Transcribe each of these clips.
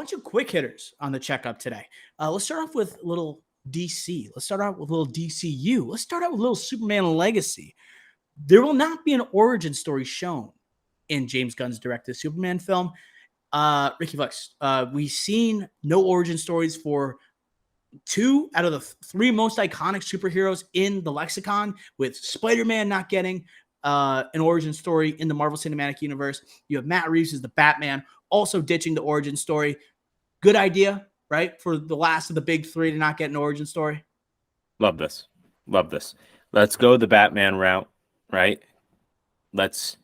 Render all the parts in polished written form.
bunch of quick hitters on the checkup today. Let's start off with a little DC. Let's start out with a little DCU. Let's start out with a little Superman Legacy. There will not be an origin story shown in James Gunn's directed Superman film. Ricky Flex, we've seen no origin stories for two out of the three most iconic superheroes in the lexicon, with Spider-Man not getting an origin story in the Marvel Cinematic Universe. You have Matt Reeves as the Batman also ditching the origin story. Good idea, right? For the last of the big three to not get an origin story. Love this. Love this. Let's go the Batman route, right? Let's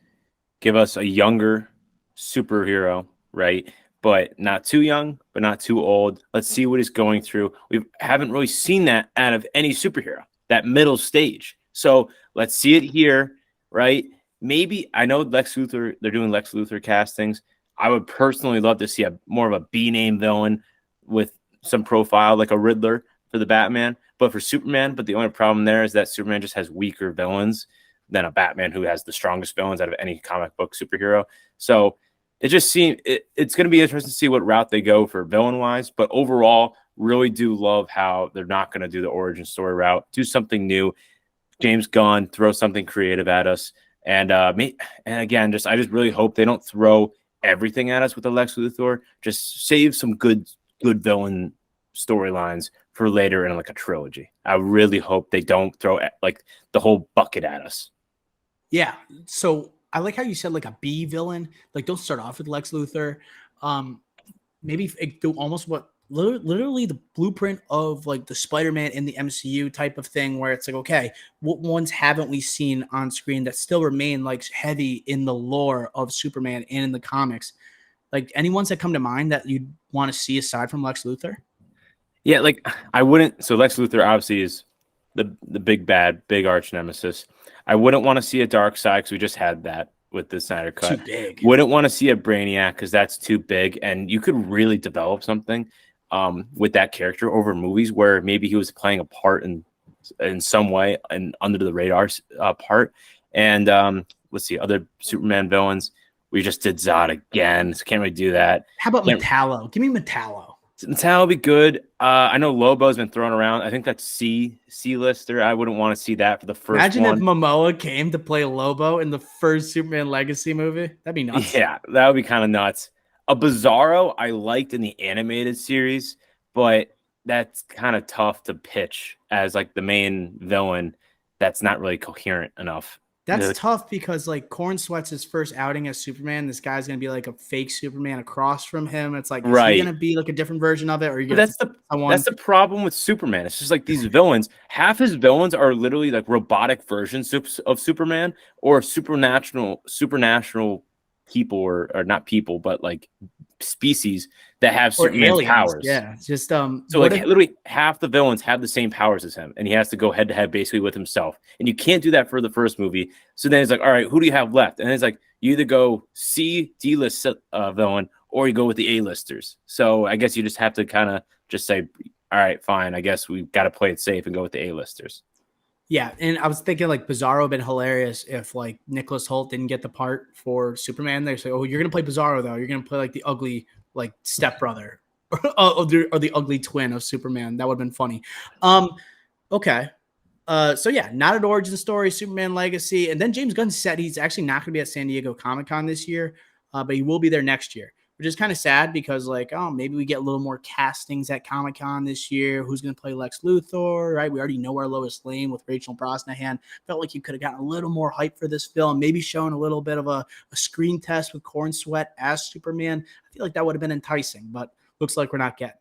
give us a younger superhero, right? But not too young, but not too old. Let's see what he's going through. We haven't really seen that out of any superhero, that middle stage. So let's see it here, right? Maybe, I know Lex Luthor, they're doing Lex Luthor castings. I would personally love to see more of a B-name villain with some profile, like a Riddler for the Batman, but for Superman. But the only problem there is that Superman just has weaker villains than a Batman, who has the strongest villains out of any comic book superhero. So it just seems it's going to be interesting to see what route they go for villain-wise. But overall, really do love how they're not going to do the origin story route. Do something new. James Gunn, throw something creative at us. And again, I just really hope they don't throw everything at us with the Lex Luthor. Just save some good villain storylines for later in like a trilogy. I really hope they don't throw like the whole bucket at us. Yeah. So I like how you said like a B villain. Like, don't start off with Lex Luthor. Maybe do almost what literally the blueprint of like the Spider-Man in the MCU type of thing, where it's like, okay, what ones haven't we seen on screen that still remain like heavy in the lore of Superman and in the comics? Like, any ones that come to mind that you'd want to see aside from Lex Luthor? Yeah, like I wouldn't. So Lex Luthor obviously is the big bad, big arch nemesis. I wouldn't want to see a Darkseid because we just had that with the Snyder Cut. Too big. Wouldn't want to see a Brainiac because that's too big, and you could really develop something with that character over movies where maybe he was playing a part in some way and under the radar part. And let's see, other Superman villains. We just did Zod again, so can't really do that. How about Metallo? Give me Metallo. Metallo would be good. I know Lobo's been thrown around. I think that's C-lister. I wouldn't want to see that for the first Imagine one. if Momoa came to play Lobo in the first Superman Legacy movie. That'd be nuts. Yeah, that would be kind of nuts. A Bizarro I liked in the animated series, but that's kind of tough to pitch as like the main villain. That's not really coherent enough. That's tough because like Corn Sweat's his first outing as Superman. This guy's gonna be like a fake Superman across from him. It's like, is he gonna be like a different version of it, or are you gonna that's the problem with Superman. It's just like these villains. Half his villains are literally like robotic versions of Superman or supernatural people or not people, but like species that have Superman's powers. Yeah, it's just so like literally half the villains have the same powers as him, and he has to go head to head basically with himself. And you can't do that for the first movie. So then it's like, all right, who do you have left? And it's like you either go D-list villain or you go with the A-listers. So I guess you just have to kind of just say, all right, fine. I guess we've got to play it safe and go with the A-listers. Yeah, and I was thinking like Bizarro would have been hilarious if like Nicholas Hoult didn't get the part for Superman. They say, "Oh, you're gonna play Bizarro though. You're gonna play like the ugly like stepbrother or the ugly twin of Superman." That would have been funny. Okay. So yeah, not an origin story, Superman Legacy, and then James Gunn said he's actually not gonna be at San Diego Comic-Con this year, but he will be there next year. Which is kind of sad because, like, oh, maybe we get a little more castings at Comic-Con this year. Who's going to play Lex Luthor, right? We already know our Lois Lane with Rachel Brosnahan. Felt like you could have gotten a little more hype for this film, maybe shown a little bit of a screen test with Corn Sweat as Superman. I feel like that would have been enticing, but looks like we're not getting it.